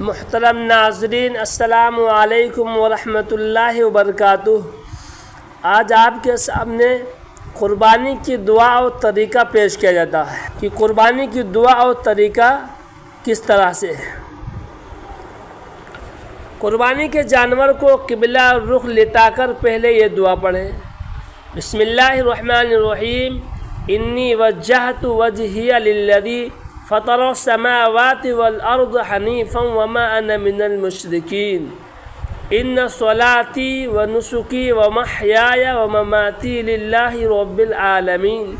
محترم ناظرین، السلام علیکم ورحمۃ اللہ وبرکاتہ۔ آج آپ کے سامنے قربانی کی دعا اور طریقہ پیش کیا جاتا ہے کہ قربانی کی دعا اور طریقہ کس طرح سے ہے۔ قربانی کے جانور کو قبلہ رخ لٹا کر پہلے یہ دعا پڑھیں: بسم اللہ الرحمن الرحیم، انی وجہت وجہی للذی فطر السماوات والارض حنیفا وما انا من المشرکین، ان صلاتی ونسکی ومحیای ومماتی للہ رب العالمین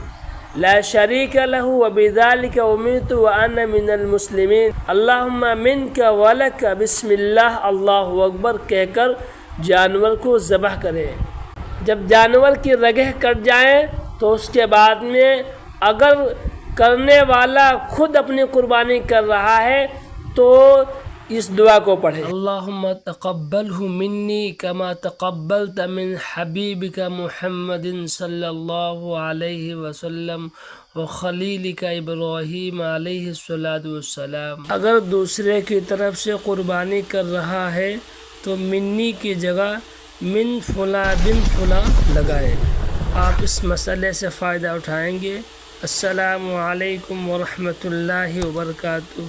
لا شریک لہ وبذلک امرت وانا من المسلمین، اللہم منک ولک بسم اللہ اللہ اکبر کہہ کر جانور کو ذبح کرے۔ جب جانور کی رگیں کٹ جائیں تو اس کے بعد میں اگر کرنے والا خود اپنی قربانی کر رہا ہے تو اس دعا کو پڑھے: اللہم تقبلہ منی کما تقبلت من حبیبک محمد صلی اللہ علیہ وسلم وخلیلک ابراہیم علیہ السلام۔ اگر دوسرے کی طرف سے قربانی کر رہا ہے تو منی کی جگہ من فلاں بن فلاں لگائے۔ آپ اس مسئلے سے فائدہ اٹھائیں گے۔ السلام علیکم ورحمۃ اللہ وبرکاتہ۔